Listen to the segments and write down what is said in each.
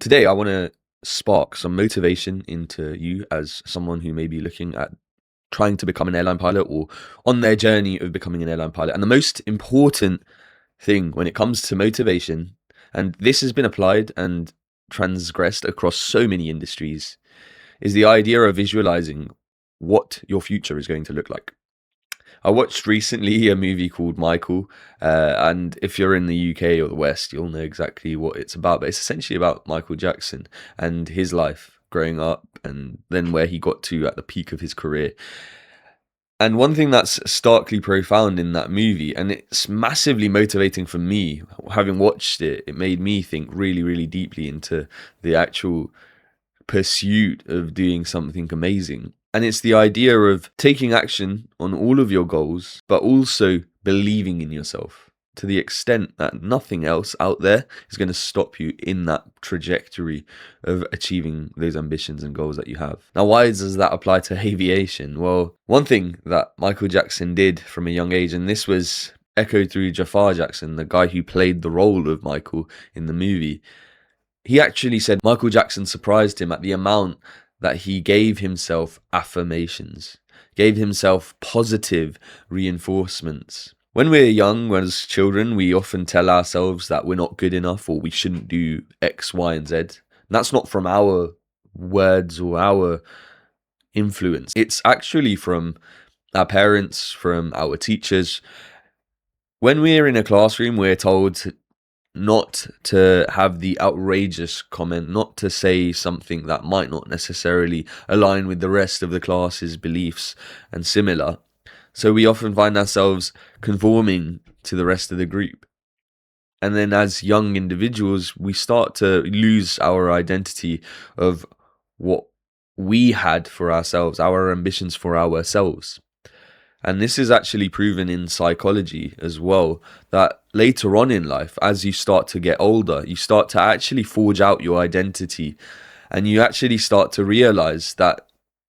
Today, I want to spark some motivation into you as someone who may be looking at trying to become an airline pilot or on their journey of becoming an airline pilot. And the most important thing when it comes to motivation, and this has been applied and transgressed across so many industries, is the idea of visualizing what your future is going to look like. I watched recently a movie called Michael, and if you're in the UK or the West, you'll know exactly what it's about. But it's essentially about Michael Jackson and his life growing up, and then where he got to at the peak of his career. And one thing that's starkly profound in that movie, and it's massively motivating for me, having watched it, it made me think really, really deeply into the actual pursuit of doing something amazing. And it's the idea of taking action on all of your goals, but also believing in yourself to the extent that nothing else out there is going to stop you in that trajectory of achieving those ambitions and goals that you have. Now, why does that apply to aviation? Well, one thing that Michael Jackson did from a young age, and this was echoed through Jafar Jackson, the guy who played the role of Michael in the movie. He actually said Michael Jackson surprised him at the amount that he gave himself affirmations, gave himself positive reinforcements. When we're young, as children, we often tell ourselves that we're not good enough or we shouldn't do X, Y, and Z. And that's not from our words or our influence. It's actually from our parents, from our teachers. When we're in a classroom, we're told not to have the outrageous comment, not to say something that might not necessarily align with the rest of the class's beliefs and similar. So we often find ourselves conforming to the rest of the group. And then as young individuals, we start to lose our identity of what we had for ourselves, our ambitions for ourselves. And this is actually proven in psychology as well, that later on in life, as you start to get older, you start to actually forge out your identity, and you actually start to realize that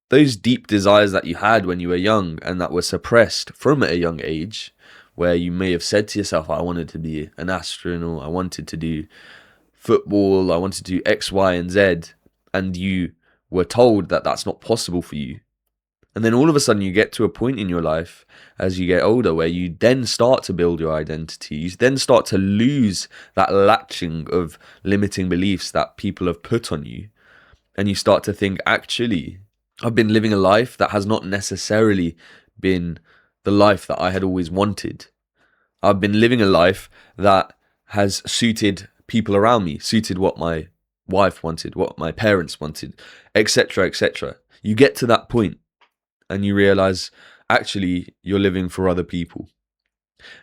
those deep desires that you had when you were young and that were suppressed from a young age, where you may have said to yourself, I wanted to be an astronaut, I wanted to do football, I wanted to do X, Y, and Z, and you were told that that's not possible for you. And then all of a sudden you get to a point in your life as you get older where you then start to build your identity. You then start to lose that latching of limiting beliefs that people have put on you. And you start to think, actually, I've been living a life that has not necessarily been the life that I had always wanted. I've been living a life that has suited people around me, suited what my wife wanted, what my parents wanted, etc., etc. You get to that point and you realize, actually, you're living for other people.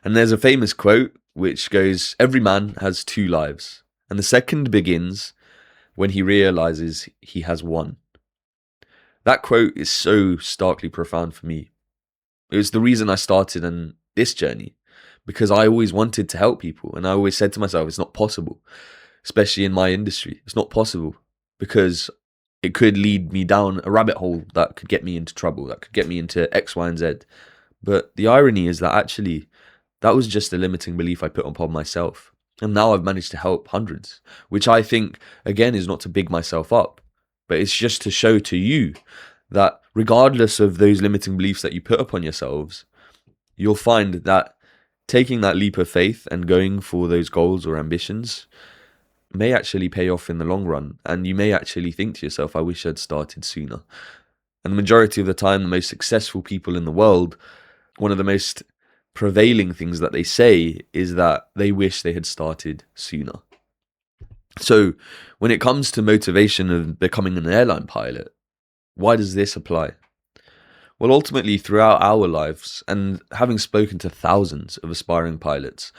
And there's a famous quote which goes, every man has two lives, and the second begins when he realizes he has one. That quote is so starkly profound for me. It was the reason I started on this journey, because I always wanted to help people, and I always said to myself, it's not possible, especially in my industry. It's not possible because it could lead me down a rabbit hole that could get me into trouble, that could get me into X, Y, and Z. But the irony is that actually, that was just a limiting belief I put upon myself. And now I've managed to help hundreds, which I think, again, is not to big myself up, but it's just to show to you that regardless of those limiting beliefs that you put upon yourselves, you'll find that taking that leap of faith and going for those goals or ambitions may actually pay off in the long run. And you may actually think to yourself, I wish I'd started sooner. And the majority of the time, the most successful people in the world, one of the most prevailing things that they say is that they wish they had started sooner. So when it comes to motivation of becoming an airline pilot, why does this apply? Well, ultimately, throughout our lives, and having spoken to thousands of aspiring pilots,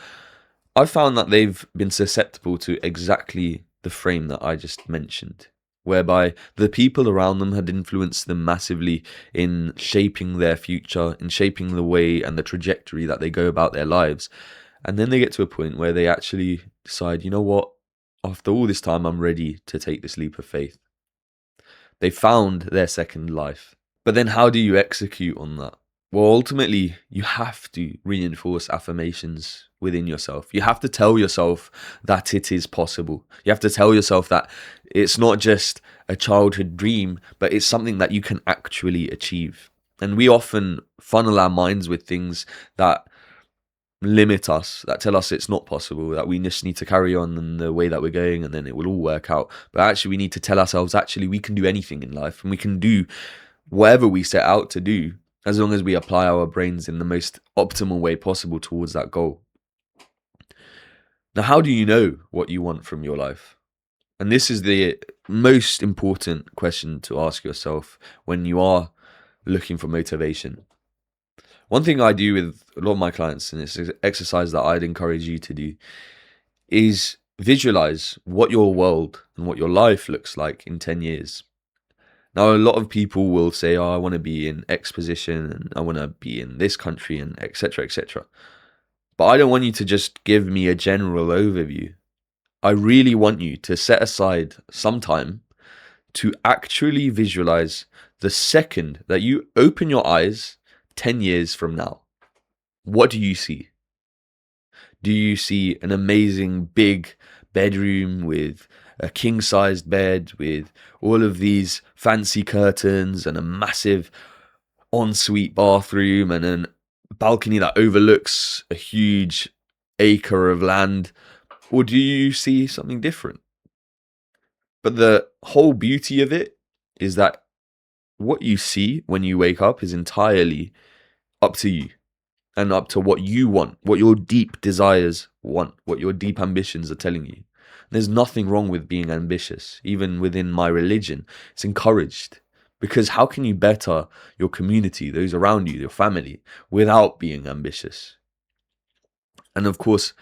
I've found that they've been susceptible to exactly the frame that I just mentioned, whereby the people around them had influenced them massively in shaping their future, in shaping the way and the trajectory that they go about their lives. And then they get to a point where they actually decide, you know what, after all this time, I'm ready to take this leap of faith. They found their second life. But then how do you execute on that? Well, ultimately, you have to reinforce affirmations within yourself. You have to tell yourself that it is possible. You have to tell yourself that it's not just a childhood dream, but it's something that you can actually achieve. And we often funnel our minds with things that limit us, that tell us it's not possible, that we just need to carry on in the way that we're going and then it will all work out. But actually, we need to tell ourselves, actually, we can do anything in life and we can do whatever we set out to do, as long as we apply our brains in the most optimal way possible towards that goal. Now, how do you know what you want from your life? And this is the most important question to ask yourself when you are looking for motivation. One thing I do with a lot of my clients, and it's an exercise that I'd encourage you to do, is visualize what your world and what your life looks like in 10 years. Now, a lot of people will say, oh, I want to be in X position and I want to be in this country and etc., etc. But I don't want you to just give me a general overview. I really want you to set aside some time to actually visualize the second that you open your eyes 10 years from now. What do you see? Do you see an amazing big bedroom with a king-sized bed with all of these fancy curtains and a massive ensuite bathroom and a balcony that overlooks a huge acre of land? Or do you see something different? But the whole beauty of it is that what you see when you wake up is entirely up to you and up to what you want, what your deep desires want, what your deep ambitions are telling you. There's nothing wrong with being ambitious. Even within my religion, it's encouraged. Because how can you better your community, those around you, your family, without being ambitious? And of course,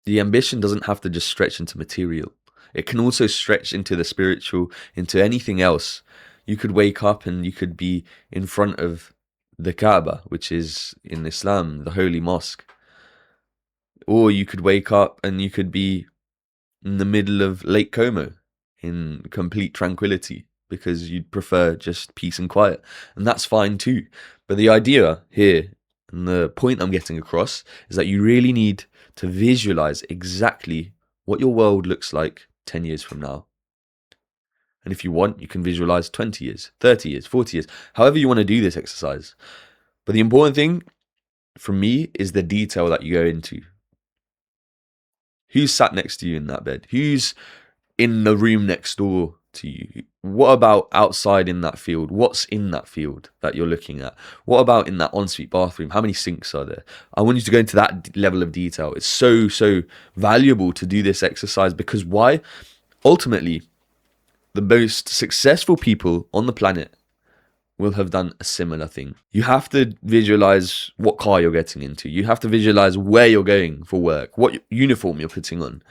the ambition doesn't have to just stretch into material. It can also stretch into the spiritual, into anything else. You could wake up and you could be in front of the Kaaba, which is in Islam, the holy mosque. Or you could wake up and you could be in the middle of Lake Como in complete tranquility because you'd prefer just peace and quiet. And that's fine too. But the idea here, and the point I'm getting across, is that you really need to visualize exactly what your world looks like 10 years from now. And if you want, you can visualize 20 years, 30 years, 40 years, however you want to do this exercise. But the important thing for me is the detail that you go into. Who's sat next to you in that bed? Who's in the room next door to you? What about outside in that field? What's in that field that you're looking at? What about in that ensuite bathroom? How many sinks are there? I want you to go into that level of detail. It's so valuable to do this exercise because why? Ultimately, the most successful people on the planet will have done a similar thing. You have to visualize what car you're getting into. You have to visualize where you're going for work, what uniform you're putting on.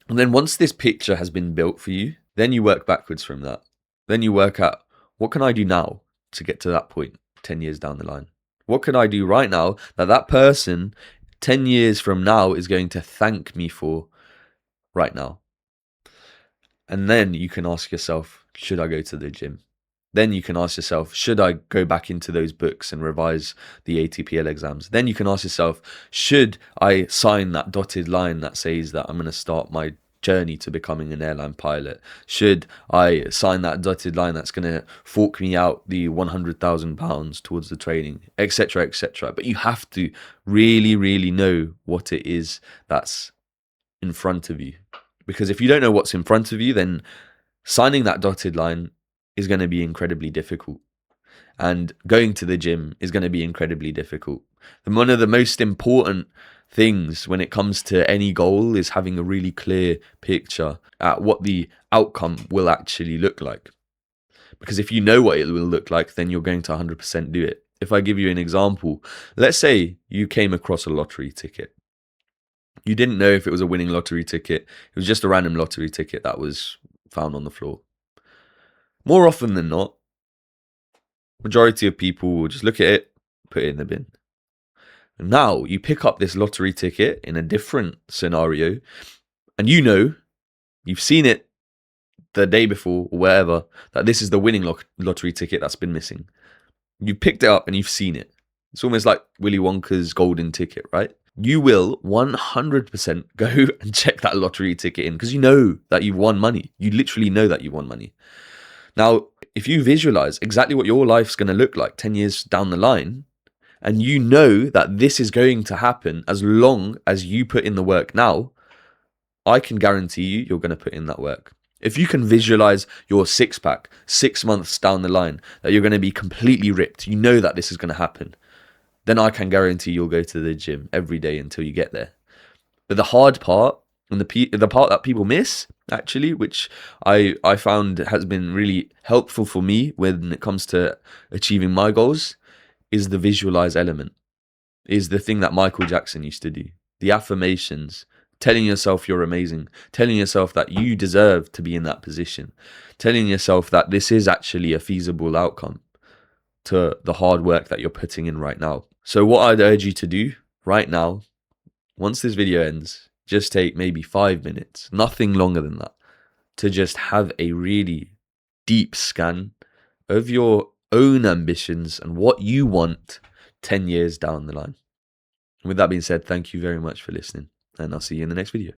And then once this picture has been built for you, then you work backwards from that. Then you work out, what can I do now to get to that point 10 years down the line? What can I do right now that that person 10 years from now is going to thank me for right now? And then you can ask yourself, should I go to the gym? Then you can ask yourself, should I go back into those books and revise the ATPL exams? Then you can ask yourself, should I sign that dotted line that says that I'm going to start my journey to becoming an airline pilot? Should I sign that dotted line that's going to fork me out the £100,000 towards the training, etc., etc.? But you have to really know what it is that's in front of you. Because if you don't know what's in front of you, then signing that dotted line is going to be incredibly difficult. And going to the gym is going to be incredibly difficult. And one of the most important things when it comes to any goal is having a really clear picture at what the outcome will actually look like. Because if you know what it will look like, then you're going to 100% do it. If I give you an example, let's say you came across a lottery ticket. You didn't know if it was a winning lottery ticket. It was just a random lottery ticket that was found on the floor. More often than not, majority of people will just look at it, put it in the bin. Now you pick up this lottery ticket in a different scenario, and you know, you've seen it the day before or wherever, that this is the winning lottery ticket that's been missing. You picked it up and you've seen it. It's almost like Willy Wonka's golden ticket, right? You will 100% go and check that lottery ticket in because you know that you've won money. You literally know that you won money. Now, if you visualize exactly what your life's going to look like 10 years down the line, and you know that this is going to happen as long as you put in the work now, I can guarantee you're going to put in that work. If you can visualize your six pack 6 months down the line, that you're going to be completely ripped, you know that this is going to happen, then I can guarantee you'll go to the gym every day until you get there. But the hard part, and the part that people miss, actually, which I found has been really helpful for me when it comes to achieving my goals, is the visualize element, is the thing that Michael Jackson used to do. The affirmations, telling yourself you're amazing, telling yourself that you deserve to be in that position, telling yourself that this is actually a feasible outcome to the hard work that you're putting in right now. So what I'd urge you to do right now, once this video ends, just take maybe 5 minutes, nothing longer than that, to just have a really deep scan of your own ambitions and what you want 10 years down the line. And with that being said, thank you very much for listening, and I'll see you in the next video.